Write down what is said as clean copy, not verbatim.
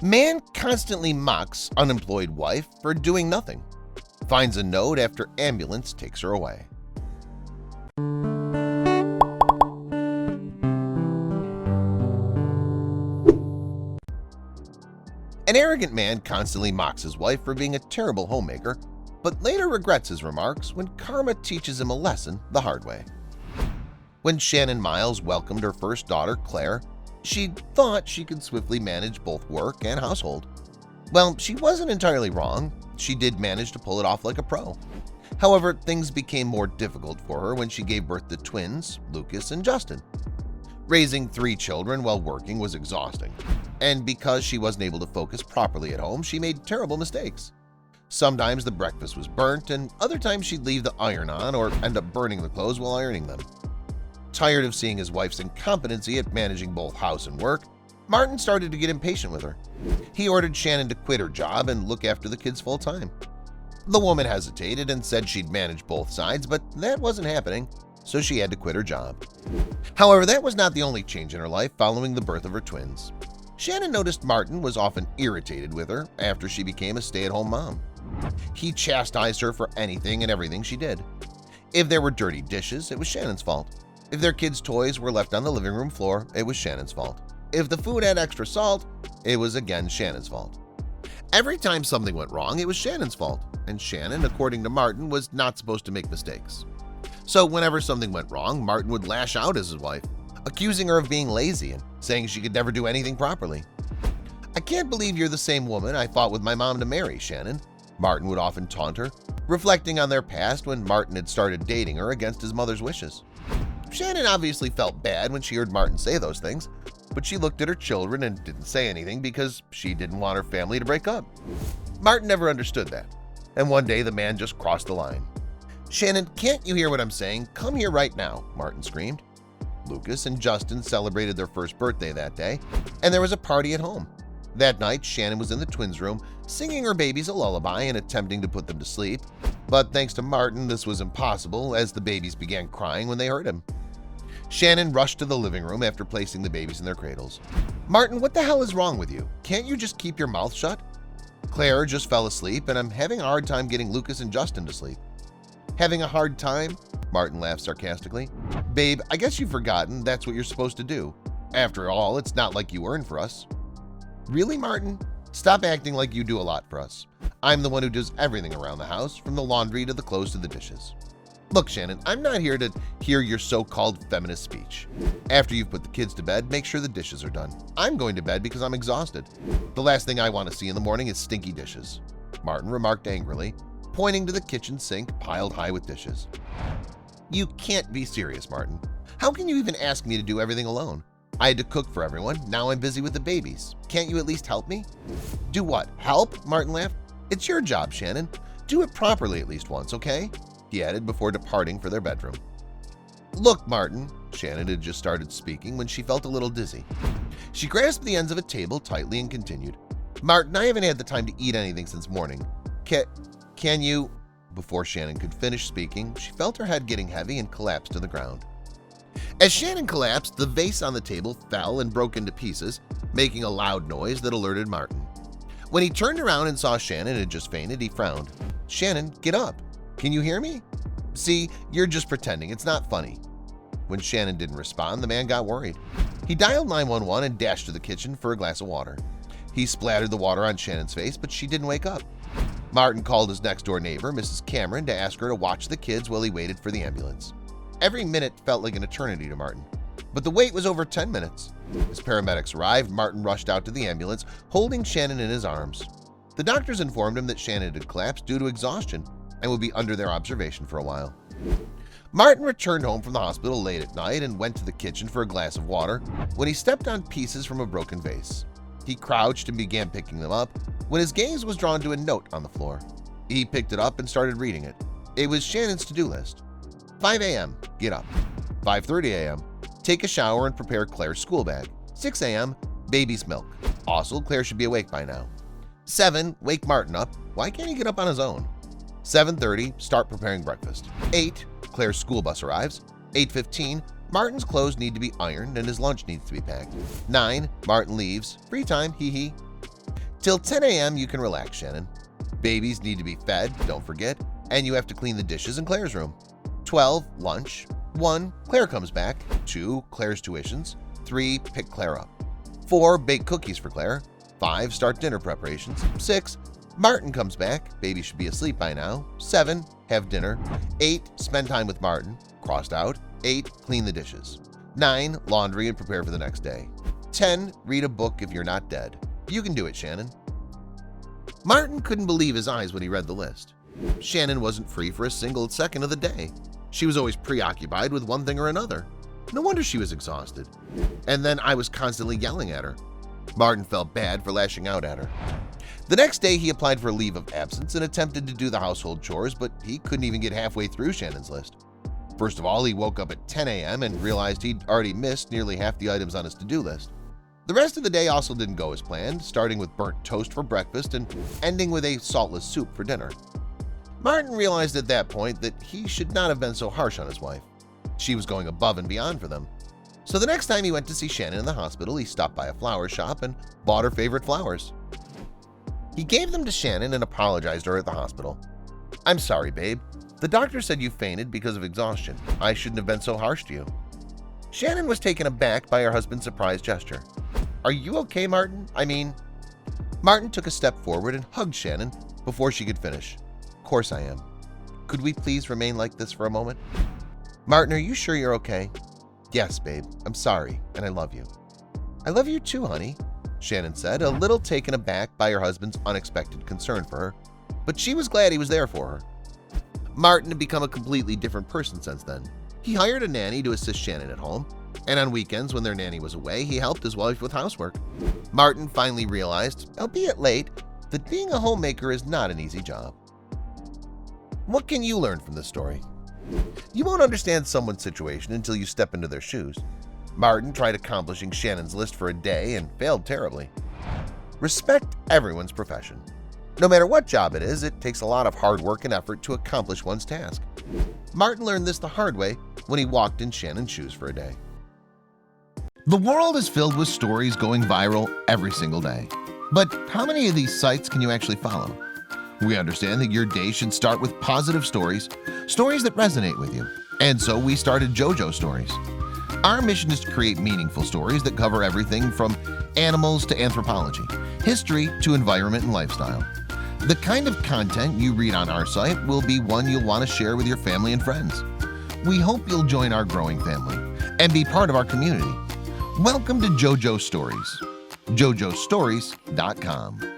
Man constantly mocks unemployed wife for doing nothing. Finds a note after ambulance takes her away. An arrogant man constantly mocks his wife for being a terrible homemaker, but later regrets his remarks when karma teaches him a lesson the hard way. When Shannon Miles welcomed her first daughter, Claire, she thought she could swiftly manage both work and household. Well, she wasn't entirely wrong. She did manage to pull it off like a pro. However, things became more difficult for her when she gave birth to twins, Lucas and Justin. Raising 3 children while working was exhausting, and because she wasn't able to focus properly at home, she made terrible mistakes. Sometimes the breakfast was burnt, and other times she'd leave the iron on or end up burning the clothes while ironing them. Tired of seeing his wife's incompetency at managing both house and work, Martin started to get impatient with her. He ordered Shannon to quit her job and look after the kids full-time. The woman hesitated and said she'd manage both sides, but that wasn't happening, so she had to quit her job. However, that was not the only change in her life following the birth of her twins. Shannon noticed Martin was often irritated with her after she became a stay-at-home mom. He chastised her for anything and everything she did. If there were dirty dishes, it was Shannon's fault. If their kids' toys were left on the living room floor, it was Shannon's fault. If the food had extra salt, it was again Shannon's fault. Every time something went wrong, it was Shannon's fault, and Shannon, according to Martin, was not supposed to make mistakes. So whenever something went wrong, Martin would lash out at his wife, accusing her of being lazy and saying she could never do anything properly. "I can't believe you're the same woman I fought with my mom to marry, Shannon," Martin would often taunt her, reflecting on their past when Martin had started dating her against his mother's wishes. Shannon obviously felt bad when she heard Martin say those things, but she looked at her children and didn't say anything because she didn't want her family to break up. Martin never understood that, and one day the man just crossed the line. "Shannon, can't you hear what I'm saying? Come here right now," Martin screamed. Lucas and Justin celebrated their first birthday that day, and there was a party at home. That night, Shannon was in the twins' room, singing her babies a lullaby and attempting to put them to sleep, but thanks to Martin, this was impossible as the babies began crying when they heard him. Shannon rushed to the living room after placing the babies in their cradles. "Martin, what the hell is wrong with you? Can't you just keep your mouth shut? Claire just fell asleep, and I'm having a hard time getting Lucas and Justin to sleep." "Having a hard time?" Martin laughed sarcastically. "Babe, I guess you've forgotten that's what you're supposed to do. After all, it's not like you earn for us." "Really, Martin? Stop acting like you do a lot for us. I'm the one who does everything around the house, from the laundry to the clothes to the dishes." "Look, Shannon, I'm not here to hear your so-called feminist speech. After you've put the kids to bed, make sure the dishes are done. I'm going to bed because I'm exhausted. The last thing I want to see in the morning is stinky dishes," Martin remarked angrily, pointing to the kitchen sink piled high with dishes. "You can't be serious, Martin. How can you even ask me to do everything alone? I had to cook for everyone, now I'm busy with the babies. Can't you at least help me?" "Do what? Help?" Martin laughed. "It's your job, Shannon. Do it properly at least once, okay?" he added before departing for their bedroom. "Look, Martin," Shannon had just started speaking when she felt a little dizzy. She grasped the ends of a table tightly and continued, "Martin, I haven't had the time to eat anything since morning. Can you—" Before Shannon could finish speaking, she felt her head getting heavy and collapsed to the ground. As Shannon collapsed, the vase on the table fell and broke into pieces, making a loud noise that alerted Martin. When he turned around and saw Shannon had just fainted, he frowned. "Shannon, get up. Can you hear me? See, you're just pretending. It's not funny." When Shannon didn't respond, the man got worried. He dialed 911 and dashed to the kitchen for a glass of water. He splattered the water on Shannon's face, but she didn't wake up. Martin called his next-door neighbor, Mrs. Cameron, to ask her to watch the kids while he waited for the ambulance. Every minute felt like an eternity to Martin, but the wait was over 10 minutes. As paramedics arrived, Martin rushed out to the ambulance, holding Shannon in his arms. The doctors informed him that Shannon had collapsed due to exhaustion and would be under their observation for a while. Martin returned home from the hospital late at night and went to the kitchen for a glass of water when he stepped on pieces from a broken vase. He crouched and began picking them up when his gaze was drawn to a note on the floor. He picked it up and started reading it. It was Shannon's to-do list. 5 a.m. Get up. 5:30 a.m. Take a shower and prepare Claire's school bag. 6 a.m. Baby's milk. Also, Claire should be awake by now. 7. Wake Martin up. Why can't he get up on his own? 7:30. Start preparing breakfast. 8. Claire's school bus arrives. 8:15. Martin's clothes need to be ironed and his lunch needs to be packed. 9. Martin leaves. Free time, hee hee. Till 10 a.m. you can relax, Shannon. Babies need to be fed, don't forget, and you have to clean the dishes in Claire's room. 12, lunch. 1, Claire comes back. 2, Claire's tuitions. 3, pick Claire up. 4, bake cookies for Claire. 5, start dinner preparations. 6, Martin comes back. Baby should be asleep by now. 7, have dinner. 8, spend time with Martin. Crossed out. 8, clean the dishes. 9, laundry and prepare for the next day. 10, read a book if you're not dead. You can do it, Shannon. Martin couldn't believe his eyes when he read the list. Shannon wasn't free for a single second of the day. She was always preoccupied with one thing or another. No wonder she was exhausted. And then I was constantly yelling at her. Martin felt bad for lashing out at her. The next day he applied for a leave of absence and attempted to do the household chores, but he couldn't even get halfway through Shannon's list. First of all, he woke up at 10 a.m. and realized he'd already missed nearly half the items on his to-do list. The rest of the day also didn't go as planned, starting with burnt toast for breakfast and ending with a saltless soup for dinner. Martin realized at that point that he should not have been so harsh on his wife. She was going above and beyond for them. So the next time he went to see Shannon in the hospital, he stopped by a flower shop and bought her favorite flowers. He gave them to Shannon and apologized to her at the hospital. "I'm sorry, babe. The doctor said you fainted because of exhaustion. I shouldn't have been so harsh to you." Shannon was taken aback by her husband's surprised gesture. "Are you okay, Martin? Martin took a step forward and hugged Shannon before she could finish. "Of course I am. Could we please remain like this for a moment?" "Martin, are you sure you're okay?" "Yes, babe. I'm sorry, and I love you." "I love you too, honey," Shannon said, a little taken aback by her husband's unexpected concern for her, but she was glad he was there for her. Martin had become a completely different person since then. He hired a nanny to assist Shannon at home, and on weekends when their nanny was away, he helped his wife with housework. Martin finally realized, albeit late, that being a homemaker is not an easy job. What can you learn from this story? You won't understand someone's situation until you step into their shoes. Martin tried accomplishing Shannon's list for a day and failed terribly. Respect everyone's profession. No matter what job it is, it takes a lot of hard work and effort to accomplish one's task. Martin learned this the hard way when he walked in Shannon's shoes for a day. The world is filled with stories going viral every single day. But how many of these sites can you actually follow? We understand that your day should start with positive stories, stories that resonate with you. And so we started JoJo Stories. Our mission is to create meaningful stories that cover everything from animals to anthropology, history to environment and lifestyle. The kind of content you read on our site will be one you'll want to share with your family and friends. We hope you'll join our growing family and be part of our community. Welcome to JoJo Stories. JoJoStories.com